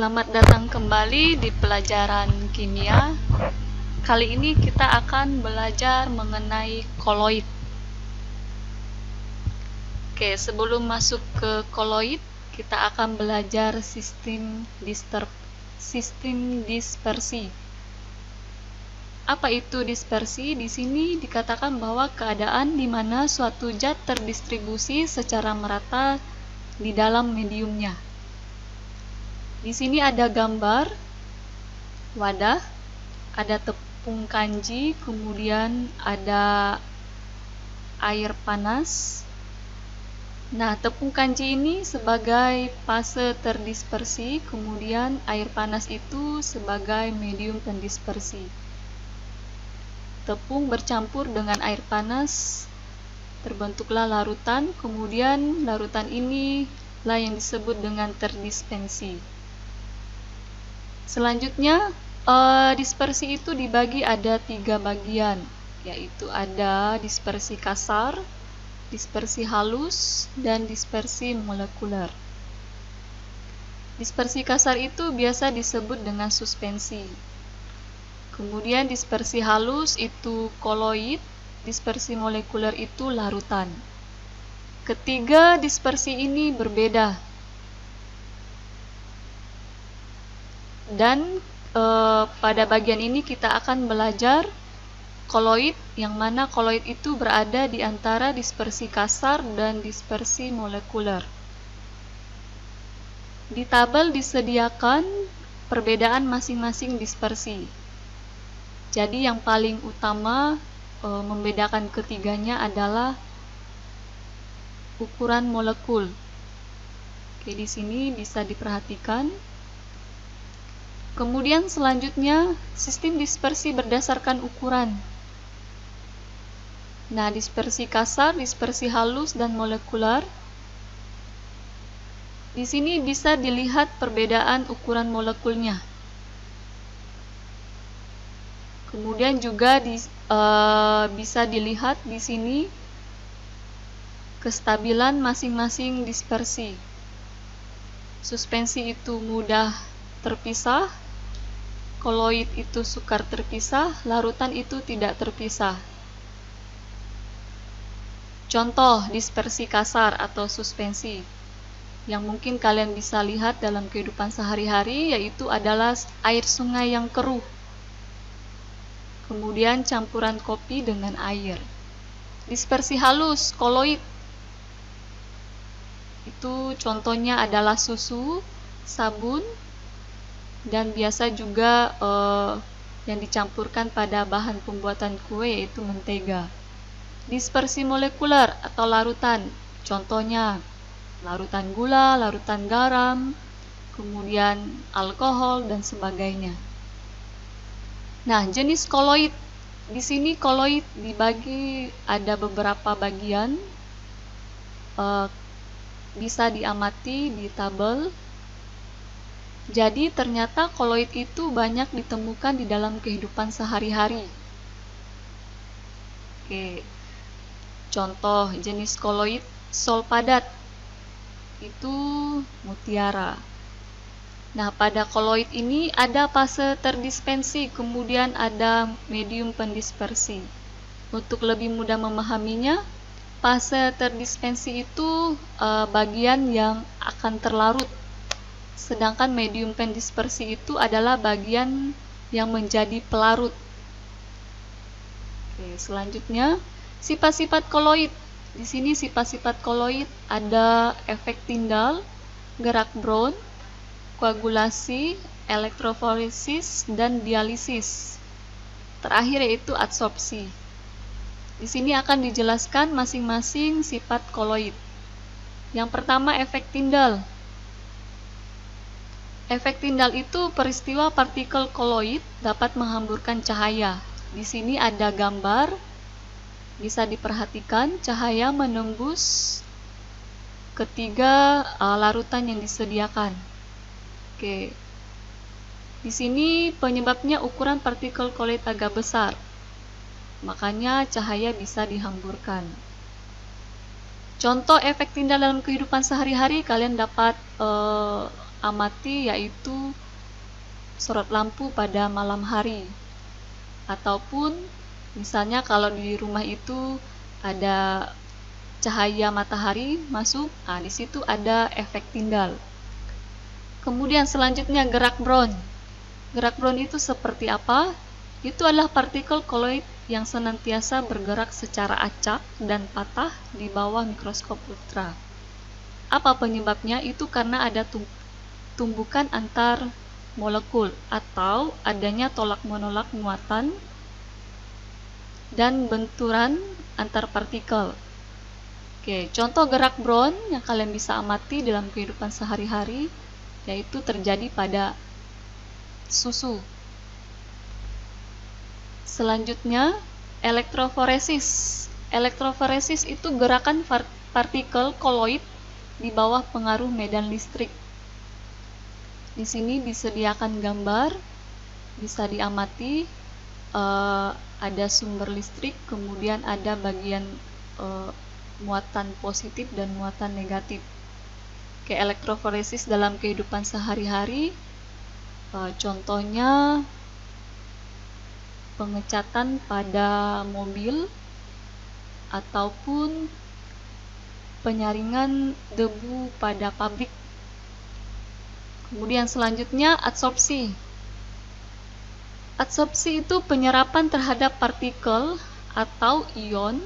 Selamat datang kembali di pelajaran kimia. Kali ini kita akan belajar mengenai koloid. Oke, sebelum masuk ke koloid, kita akan belajar sistem dispersi. Apa itu dispersi? Di sini dikatakan bahwa keadaan di mana suatu zat terdistribusi secara merata di dalam mediumnya. Di sini ada gambar wadah, ada tepung kanji, kemudian ada air panas. Nah, tepung kanji ini sebagai fase terdispersi, kemudian air panas itu sebagai medium pendispersi. Tepung bercampur dengan air panas, terbentuklah larutan, kemudian larutan ini lah yang disebut dengan terdispensi. Selanjutnya, dispersi itu dibagi ada 3 bagian, yaitu ada dispersi kasar, dispersi halus, dan dispersi molekuler. Dispersi kasar itu biasa disebut dengan suspensi. Kemudian dispersi halus itu koloid, dispersi molekuler itu larutan. Ketiga dispersi ini berbeda. Dan pada bagian ini kita akan belajar koloid, yang mana koloid itu berada di antara dispersi kasar dan dispersi molekuler. Di tabel disediakan perbedaan masing-masing dispersi. Jadi yang paling utama membedakan ketiganya adalah ukuran molekul. Oke, di sini bisa diperhatikan. Kemudian selanjutnya, sistem dispersi berdasarkan ukuran. Nah, dispersi kasar, dispersi halus, dan molekuler. Di sini bisa dilihat perbedaan ukuran molekulnya. Kemudian juga bisa dilihat di sini kestabilan masing-masing dispersi. Suspensi itu mudah terpisah, koloid itu sukar terpisah, larutan itu tidak terpisah. Contoh dispersi kasar atau suspensi yang mungkin kalian bisa lihat dalam kehidupan sehari-hari yaitu adalah air sungai yang keruh, kemudian campuran kopi dengan air. Dispersi halus, koloid, itu contohnya adalah susu, sabun, dan biasa juga yang dicampurkan pada bahan pembuatan kue yaitu mentega. Dispersi molekuler atau larutan, contohnya larutan gula, larutan garam, kemudian alkohol dan sebagainya. Nah, jenis koloid, di sini koloid dibagi ada beberapa bagian, bisa diamati di tabel. Jadi ternyata koloid itu banyak ditemukan di dalam kehidupan sehari-hari. Oke. Contoh jenis koloid sol padat itu mutiara. Nah, pada koloid ini ada fase terdispensi, kemudian ada medium pendispersi. Untuk lebih mudah memahaminya, fase terdispensi itu bagian yang akan terlarut. Sedangkan medium pendispersi itu adalah bagian yang menjadi pelarut. Oke, selanjutnya sifat-sifat koloid. Di sini sifat-sifat koloid ada efek Tyndall, gerak Brown, koagulasi, elektroforesis, dan dialisis. Terakhir yaitu adsorpsi. Di sini akan dijelaskan masing-masing sifat koloid. Yang pertama efek Tyndall. Efek Tyndall itu peristiwa partikel koloid dapat menghamburkan cahaya. Di sini ada gambar, bisa diperhatikan cahaya menembus ketiga larutan yang disediakan. Oke. Di sini penyebabnya ukuran partikel koloid agak besar. Makanya cahaya bisa dihamburkan. Contoh efek Tyndall dalam kehidupan sehari-hari kalian dapat amati yaitu sorot lampu pada malam hari, ataupun misalnya kalau di rumah itu ada cahaya matahari masuk, di situ ada efek tindal. Kemudian selanjutnya gerak Brown. Gerak Brown itu seperti apa? Itu adalah partikel koloid yang senantiasa bergerak secara acak dan patah di bawah mikroskop ultra. Apa penyebabnya? Itu karena ada tumbukan antar molekul atau adanya tolak-menolak muatan dan benturan antar partikel. Oke, contoh gerak Brown yang kalian bisa amati dalam kehidupan sehari-hari yaitu terjadi pada susu. Selanjutnya, elektroforesis. Elektroforesis itu gerakan partikel koloid di bawah pengaruh medan listrik. Di sini disediakan gambar, bisa diamati, ada sumber listrik, kemudian ada bagian muatan positif dan muatan negatif. Ke elektroforesis dalam kehidupan sehari-hari, contohnya pengecatan pada mobil ataupun penyaringan debu pada pabrik. Kemudian selanjutnya adsorpsi. Adsorpsi itu penyerapan terhadap partikel atau ion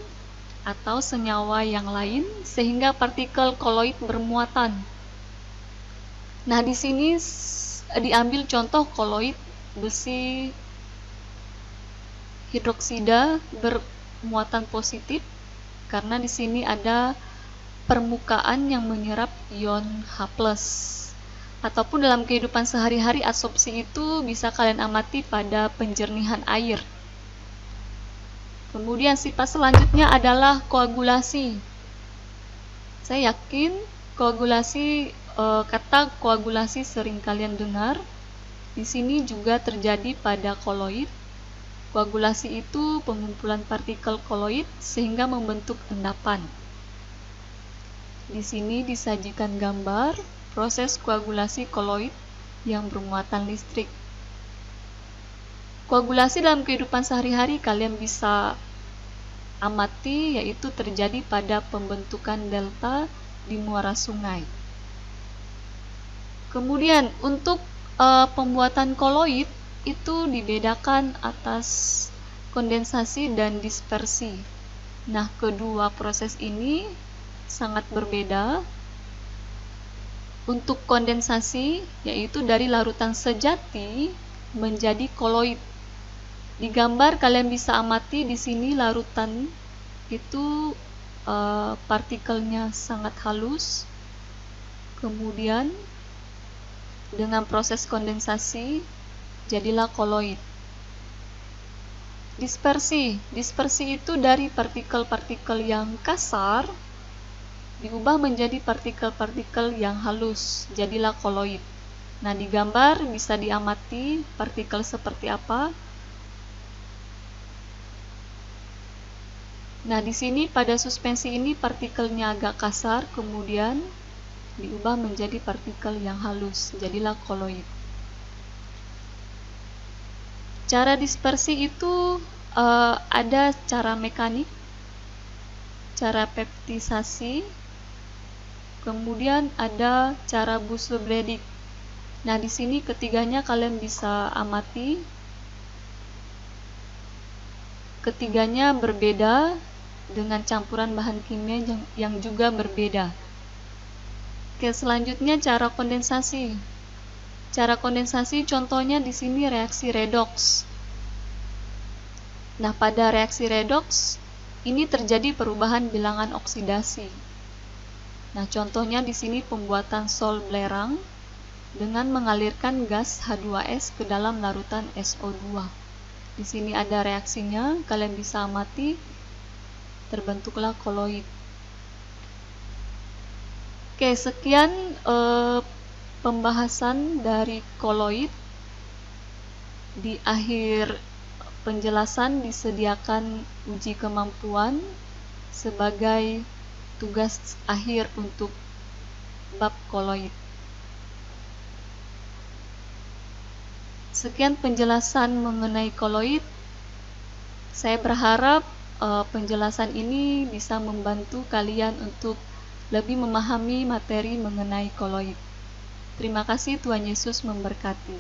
atau senyawa yang lain sehingga partikel koloid bermuatan. Nah, di sini diambil contoh koloid besi hidroksida bermuatan positif karena di sini ada permukaan yang menyerap ion H+. Ataupun dalam kehidupan sehari-hari adsorpsi itu bisa kalian amati pada penjernihan air. Kemudian sifat selanjutnya adalah koagulasi. Saya yakin kata koagulasi sering kalian dengar. Di sini juga terjadi pada koloid. Koagulasi itu pengumpulan partikel koloid sehingga membentuk endapan. Di sini disajikan gambar proses koagulasi koloid yang bermuatan listrik. Koagulasi dalam kehidupan sehari-hari kalian bisa amati yaitu terjadi pada pembentukan delta di muara sungai. Kemudian untuk pembuatan koloid itu dibedakan atas kondensasi dan dispersi. Nah, kedua proses ini sangat berbeda. Untuk kondensasi yaitu dari larutan sejati menjadi koloid. Di gambar kalian bisa amati di sini larutan itu partikelnya sangat halus. Kemudian dengan proses kondensasi jadilah koloid. Dispersi itu dari partikel-partikel yang kasar diubah menjadi partikel-partikel yang halus, jadilah koloid. Nah, di gambar bisa diamati partikel seperti apa. Nah, di sini pada suspensi ini partikelnya agak kasar, kemudian diubah menjadi partikel yang halus, jadilah koloid. Cara dispersi itu ada cara mekanik, cara peptisasi, kemudian ada cara Busse-Bredig. Nah, di sini ketiganya kalian bisa amati. Ketiganya berbeda dengan campuran bahan kimia yang juga berbeda. Oke, selanjutnya cara kondensasi. Cara kondensasi contohnya di sini reaksi redoks. Nah, pada reaksi redoks ini terjadi perubahan bilangan oksidasi. Nah, contohnya di sini pembuatan sol belerang dengan mengalirkan gas H2S ke dalam larutan SO2. Di sini ada reaksinya, kalian bisa amati, terbentuklah koloid. Oke, sekian pembahasan dari koloid. Di akhir penjelasan disediakan uji kemampuan sebagai tugas akhir untuk bab koloid. Sekian penjelasan mengenai koloid. Saya berharap penjelasan ini bisa membantu kalian untuk lebih memahami materi mengenai koloid. Terima kasih, Tuhan Yesus memberkati.